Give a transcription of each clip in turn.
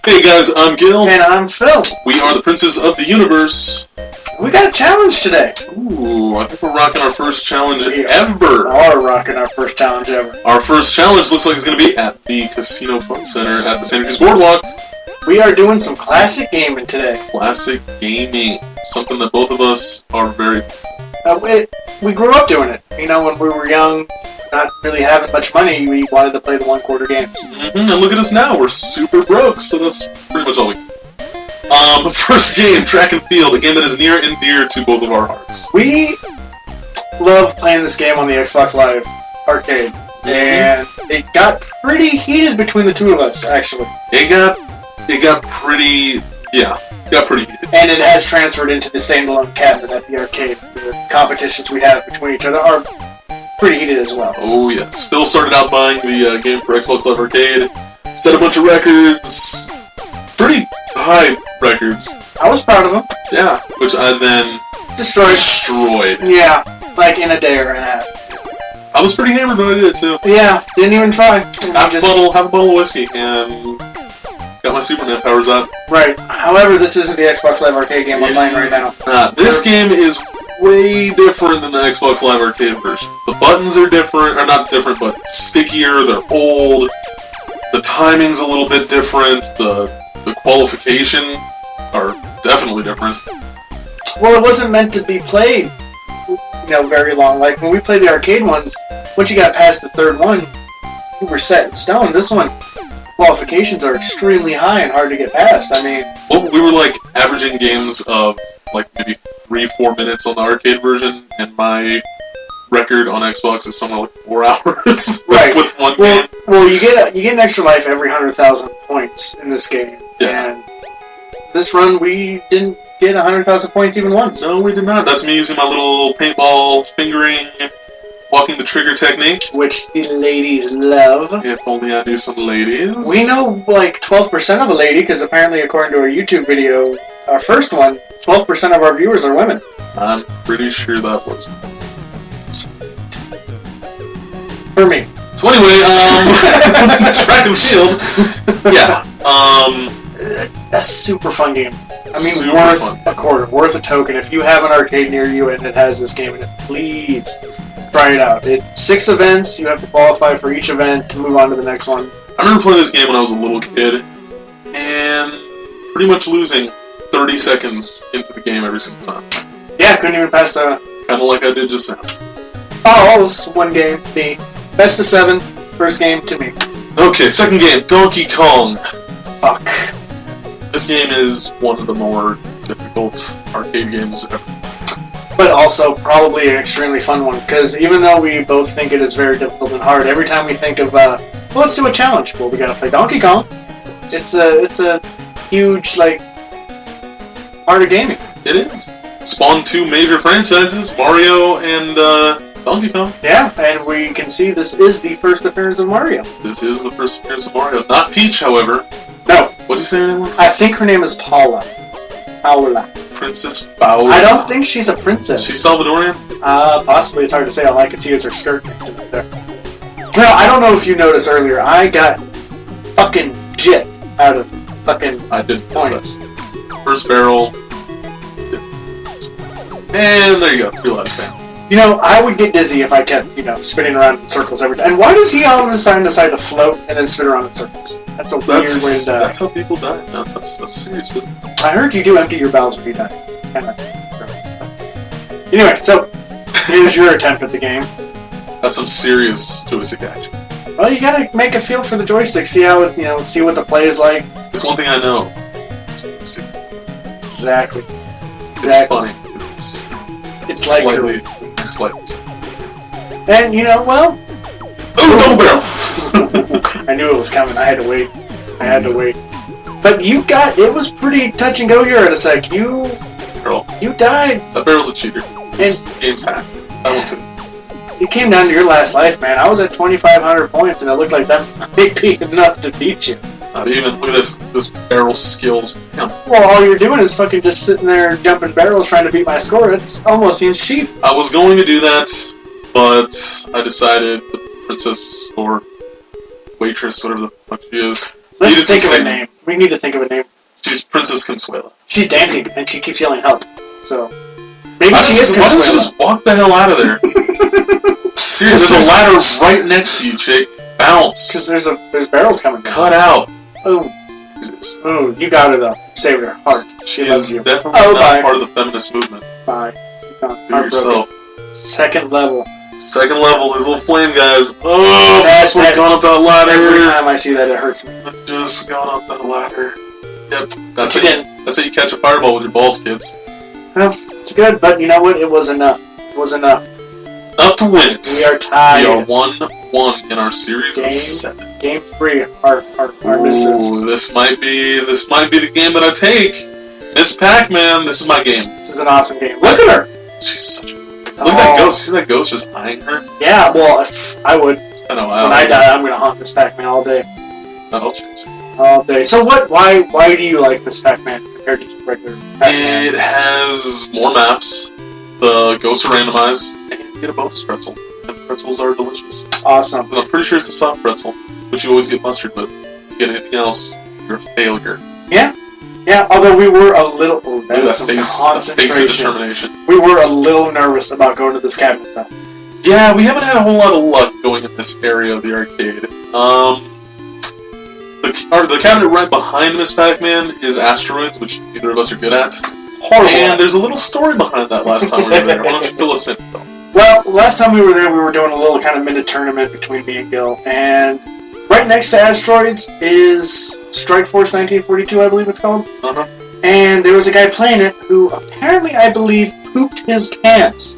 Hey guys, I'm Gil. And I'm Phil. We are the Princes of the Universe. We got a challenge today. Ooh, I think we're rocking our first challenge We ever. are rocking our first challenge ever. Our first challenge looks like it's going to be at the Casino Fun Center at the Santa Cruz Boardwalk. We are doing some classic gaming today. Classic gaming. Something that both of us are very... We grew up doing it. You know, when we were young, not really having much money, we wanted to play the one-quarter games. And look at us now. We're super broke, so that's pretty much all we... The first game, Track and Field, a game that is near and dear to both of our hearts. We love playing this game on the Xbox Live arcade. And it got pretty heated between the two of us, actually. It got pretty... Yeah, got pretty heated. And it has transferred into the standalone cabinet at the arcade. The competitions we have between each other are pretty heated as well. Oh yes. Phil started out buying the game for Xbox Live Arcade, set a bunch of records, pretty high records. I was proud of them. Yeah, which I then destroyed. Yeah, like in a day or a half. I was pretty hammered when I did it too. Yeah, didn't even try. Have a bottle of whiskey and got my Superman powers out. Right. However, this isn't the Xbox Live Arcade game I'm playing right now. This game is way different than the Xbox Live Arcade version. The buttons are different, or not different, but stickier, they're old. The timing's a little bit different, the qualification are definitely different. Well, it wasn't meant to be played, very long. Like, when we played the arcade ones, once you got past the third one, you were set in stone. This one, qualifications are extremely high and hard to get past. I mean... Well, we were, averaging games of, maybe 3-4 minutes on the arcade version, and my record on Xbox is somewhere like 4 hours. Right. With one game. Well, you get an extra life every 100,000 points in this game. Yeah. And this run, we didn't get 100,000 points even once. No, we did not. That's me using my little paintball fingering, walking the trigger technique. Which the ladies love. If only I knew some ladies. We know, 12% of a lady, because apparently, according to our YouTube video, our first one, 12% of our viewers are women. I'm pretty sure that was for me. So anyway, Track and Field. Yeah. A super fun game. I mean, super worth fun. a quarter, worth a token. If you have an arcade near you and it has this game in it, please try it out. It's 6 events. You have to qualify for each event to move on to the next one. I remember playing this game when I was a little kid, and pretty much losing 30 seconds into the game every single time. Yeah, couldn't even pass the... Kind of like I did just now. Oh, it was one game, me. Best of 7, first game to me. Okay, second game, Donkey Kong. Fuck. This game is one of the more difficult arcade games ever. But also probably an extremely fun one, because even though we both think it is very difficult and hard, every time we think of, let's do a challenge. Well, we gotta play Donkey Kong. It's a huge, part of gaming. It is. Spawned 2 major franchises, Mario and Donkey Kong. Yeah, and we can see this is the first appearance of Mario. This is the first appearance of Mario. Not Peach, however. No. What did you say her name was? I think her name is Paula. Princess Paula. I don't think she's a princess. She's Salvadorian? Possibly. It's hard to say. All I could see is her skirt next to it there. Well, I don't know if you noticed earlier, I got fucking jit out of fucking I did points. First barrel. And there you go. 3 lives down. I would get dizzy if I kept, spinning around in circles every time. And why does he all of a sudden decide to float and then spin around in circles? That's a weird way to die. That's how people die. No, that's serious business. I heard you do empty your bowels when you die. Anyway, so here's your attempt at the game. That's some serious joystick action. Well, you gotta make a feel for the joystick, see how it, see what the play is like. It's one thing I know. Exactly. It's funny. It's like slightly. And well. Oh, double barrel! I knew it was coming. I had to wait. But it was pretty touch and go here at a sec. You died. That barrel's a cheater. This And game's hacked. That one too. It came down to your last life, man. I was at 2,500 points, and it looked like that might be enough to beat you. Not even. Look at this barrel skills. Yeah. Well, all you're doing is fucking just sitting there jumping barrels trying to beat my score. It almost seems cheap. I was going to do that, but I decided the princess or waitress, whatever the fuck she is. Let's think of a name. We need to think of a name. She's Princess Consuela. She's dancing, and she keeps yelling help. So, maybe Why she is don't you Consuela. just walk the hell out of there? Seriously, there's a ladder right next to you, chick. Bounce. Because there's barrels coming down. Cut out. Oh, Jesus. oh, you got her though. Saved her heart. She loves She's you. definitely Oh, not bye. part of the feminist movement. Bye. She's gone. Do it yourself. Second level. Second level, these little flame guys. Oh, that's what gone up that ladder. Every time I see that, it hurts me. I've just gone up that ladder. Yep, But you didn't. that's how you catch a fireball with your balls, kids. Well, it's good, but you know what? It was enough. It was enough. Enough to win it. We are tied. We are 1-1 in our series of 7. Game 3. Our misses. Ooh, this might be the game that I take. Miss Pac-Man, this is my game. This is an awesome game. Look at her. She's such a... Look at that ghost. See that ghost just eyeing her? Yeah, well, if I would. I know. When I die, I'm gonna haunt this Pac-Man all day. That'll change. All day. So what? Why do you like this Pac-Man compared to just regular Pac-Man? It has more maps. The ghosts are randomized, and you get a bonus pretzel. And pretzels are delicious. Awesome. But I'm pretty sure it's a soft pretzel, which you always get mustard with. If you get anything else, you're a failure. Yeah, although we were a little... Oh, that Look is at some that face of concentration. determination. We were a little nervous about going to this cabinet, though. Yeah, we haven't had a whole lot of luck going in this area of the arcade. The cabinet right behind Miss Pac-Man is Asteroids, which neither of us are good at. Horrible. And there's a little story behind that last time we were there. Why don't you fill us in, Phil? Well, last time we were there, we were doing a little kind of mini tournament between me and Gil, and right next to Asteroids is Strike Force 1942, I believe it's called. Uh-huh. And there was a guy playing it who apparently, I believe, pooped his pants.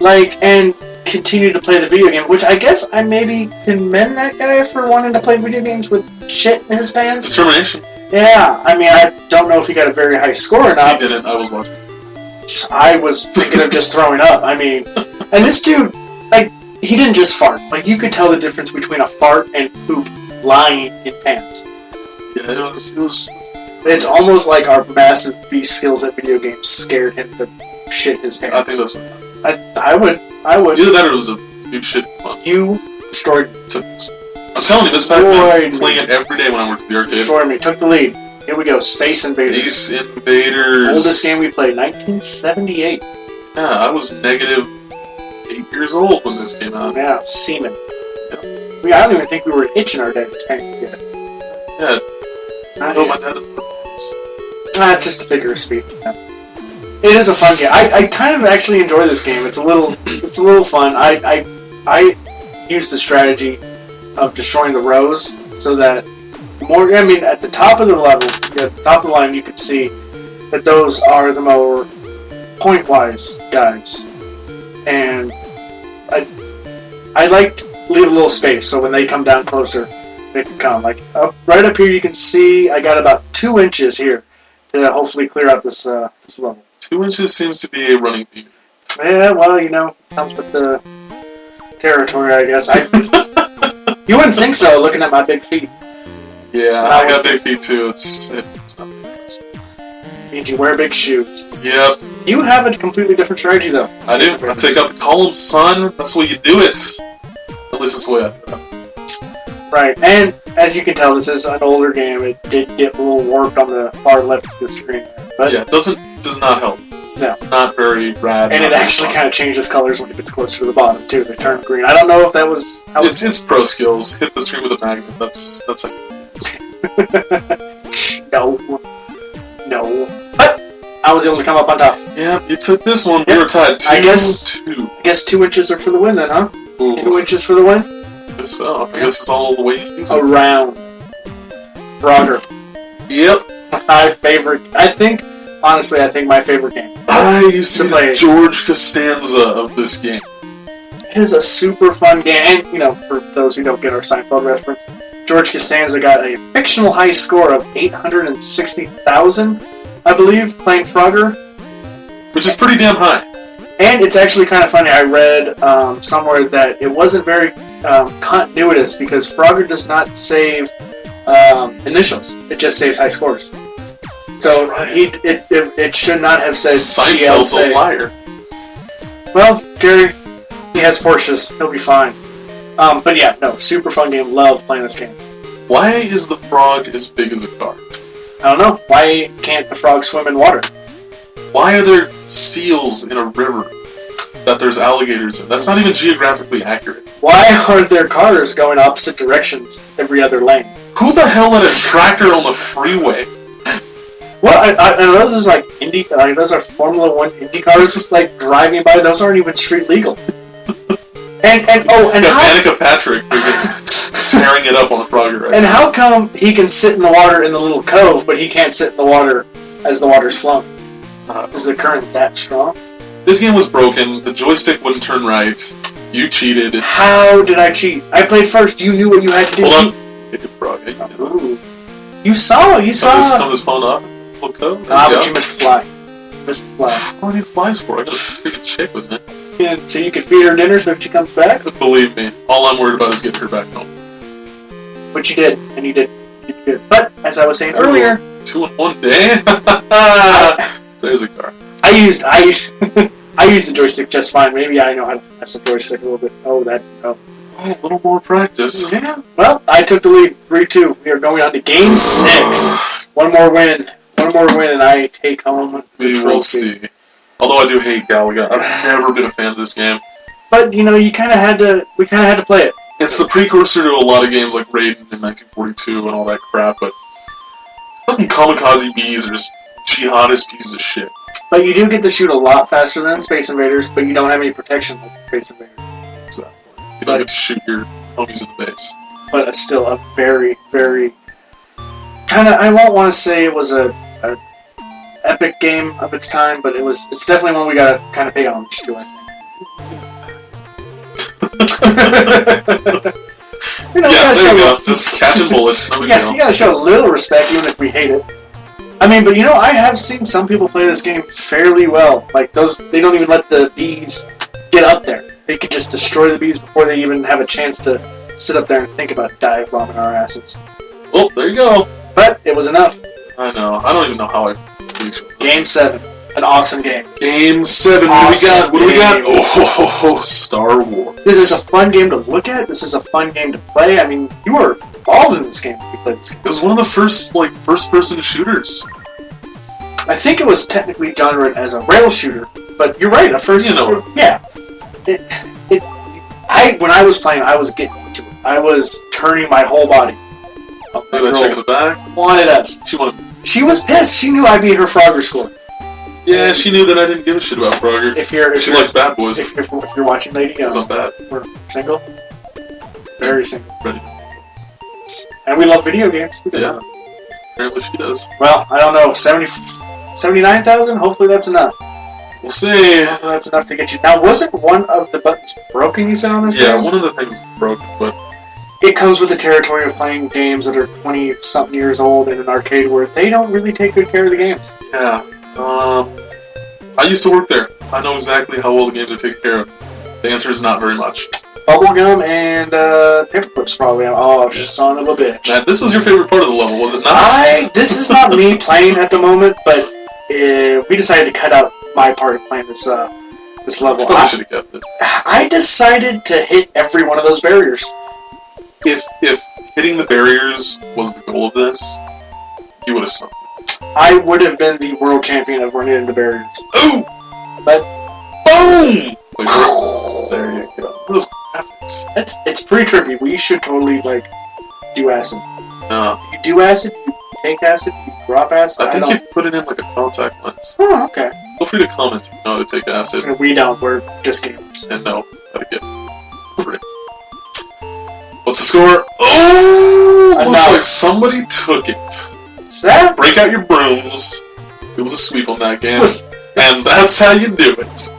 And continued to play the video game, which I guess I maybe commend that guy for wanting to play video games with shit in his It's pants. determination. Yeah, I mean, I don't know if he got a very high score or He not. didn't. I was watching. I was thinking of just throwing up. I mean, and this dude, he didn't just fart. You could tell the difference between a fart and poop lying in pants. Yeah, it was... It's almost like our massive beast skills at video games scared him to shit his pants. I think that's what... I would. Either that or it was a new shit fun. You destroyed me. I'm telling you, Miss Pac-Man, playing it every day when I went to the arcade. Destroyed me. Took the lead. Here we go. Space Invaders. Space Invaders. Oldest game we played, 1978. Yeah, I was negative 8 years old when this came out. Yeah, semen. I don't even think we were itching our dad's pants yet. Yeah. I know my dad is... It's just a figure of speech. Yeah. It is a fun game. I kind of actually enjoy this game. It's a little fun. I use the strategy of destroying the rows so that at the top of the level, at the top of the line, you can see that those are the more point-wise guys. And I like to leave a little space so when they come down closer, they can come. Right up here, you can see I got about 2 inches here to hopefully clear out this level. 2 inches seems to be a running theme. Yeah, well, comes with the territory, I guess. You wouldn't think so, looking at my big feet. Yeah, So I got big feet too. It's not Means you wear big shoes. Yep. You have a completely different strategy, though. I do. I take out the column, son. That's the way you do it. At least that's the way I do it. Right, and as you can tell, this is an older game. It did get a little warped on the far left of the screen. But yeah, it does not help. No. Not very rad. And it actually kind of changes colors when it gets closer to the bottom, too. They turn green. I don't know if that was... It's pro skills. Hit the screen with a magnet. That's like... No. But I was able to come up on top. Yeah, you took this one. Yep. We were tied 2-2. I guess 2 inches are for the win then, huh? Ooh. 2 inches for the win? I guess so. I guess it's all the way you use it. Around. Frogger. Yep. My favorite. Honestly, I think my favorite game. I used to play be George Costanza of this game. It is a super fun game. And, for those who don't get our Seinfeld reference, George Costanza got a fictional high score of 860,000, I believe, playing Frogger. Which is pretty damn high. And it's actually kind of funny. I read somewhere that it wasn't very continuous because Frogger does not save initials. It just saves high scores. So right. it should not have said Seinfeld's a liar. Well, Jerry, he has Porsches. He'll be fine. But yeah, no, super fun game. Love playing this game. Why is the frog as big as a car? I don't know. Why can't the frog swim in water? Why are there seals in a river that there's alligators in? That's not even geographically accurate. Why are there cars going opposite directions every other lane? Who the hell let a tractor on the freeway? What? Are those like those are Formula One Indy cars just like driving by? Those aren't even street legal. And how Danica Patrick freaking tearing it up on the frogger right and now. how come he can sit in the water in the little cove, but he can't sit in the water as the water's flowing? Is the current that strong? This game was broken. The joystick wouldn't turn right. You cheated. How did I cheat? I played first. You knew what you had to do. Hold on. Hit the frog. Ooh. You saw. Come this phone up. Look up. But you missed the fly. Missed the fly. What do I need flies for? I got a freaking chick with me. Yeah, so you could feed her dinner so if she comes back? Believe me, all I'm worried about is getting her back home. But you did, and you did. You did. But, as I was saying earlier... 2 in 1 day? There's a car. I used the joystick just fine. Maybe I know how to mess the joystick a little bit. Oh, A little more practice. Yeah. Well, I took the lead. 3-2. We are going on to Game 6. One more win, and I take home the We trophy. will see. Although I do hate Galaga. I've never been a fan of this game. But, you know, we kind of had to play it. It's the precursor to a lot of games like Raiden in 1942 and all that crap, but fucking kamikaze bees are just jihadist pieces of shit. But you do get to shoot a lot faster than Space Invaders, but you don't have any protection like Space Invaders. Exactly. You don't get to shoot your homies in the base. But it's still a very, very... I won't want to say it was a epic game of its time, but it's definitely one we gotta kind of pay homage to, I think. Yeah, there you go. Just catching bullets. No big deal. You gotta show a little respect, even if we hate it. I mean, but I have seen some people play this game fairly well. Like, they don't even let the bees get up there. They could just destroy the bees before they even have a chance to sit up there and think about dive bombing our asses. Well, there you go. But it was enough. I know. I don't even know how I... Game 7. An awesome game. Game 7. Awesome What do we got? Oh, Star Wars. This is a fun game to look at. This is a fun game to play. I mean, you were involved in this game when you played this game. It was one of the first, first-person shooters. I think it was technically genred as a rail shooter, but you're right. Yeah. When I was playing, I was getting into it. I was turning my whole body. Look at that chick in the back. Wanted us. She was pissed. She knew I beat her Frogger score. Yeah, she knew that I didn't give a shit about Frogger. She likes bad boys. If you're watching Lady, because I'm bad. We're single. Very single. Ready. And we love video games. Yeah. Apparently she does. Well, I don't know. 79,000? Hopefully that's enough. We'll see. Hopefully that's enough to get you. Now, wasn't one of the buttons broken, you said, on this game? Yeah, one of the things is broken, but... It comes with the territory of playing games that are 20-something years old in an arcade where they don't really take good care of the games. Yeah. I used to work there. I know exactly how well the games are taken care of. The answer is not very much. Bubblegum and paperclips probably. Oh, son of a bitch. Man, this was your favorite part of the level, was it not? This is not me playing at the moment, but we decided to cut out my part of playing this level. Probably should have kept it. I decided to hit every one of those barriers. If hitting the barriers was the goal of this, you would have stumped. I would have been the world champion of running into barriers. Ooh! But boom! Wait, there you go. Those graphics. It's pretty trippy. We should totally do acid. No. You do acid, you take acid, you drop acid. I think you put it in like a contact lens. Oh, okay. Feel free to comment if you know how to take acid. We don't. We're just gamers. And know how to get free. What's the score? Oh! Looks like somebody took it. That? Break out your brooms. It was a sweep on that game. And that's how you do it.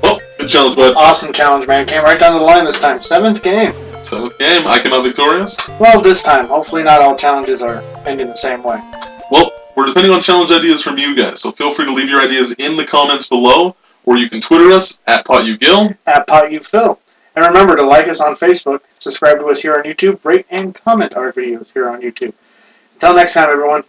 Well, good challenge, bud. Awesome challenge, man. Came right down the line this time. 7th game. 7th game. I came out victorious. Well, this time. Hopefully not all challenges are ending the same way. Well, we're depending on challenge ideas from you guys, so feel free to leave your ideas in the comments below, or you can Twitter us at P.O.T.U Gil. At P.O.T.U Phil. And remember to like us on Facebook, subscribe to us here on YouTube, rate and comment our videos here on YouTube. Until next time, everyone.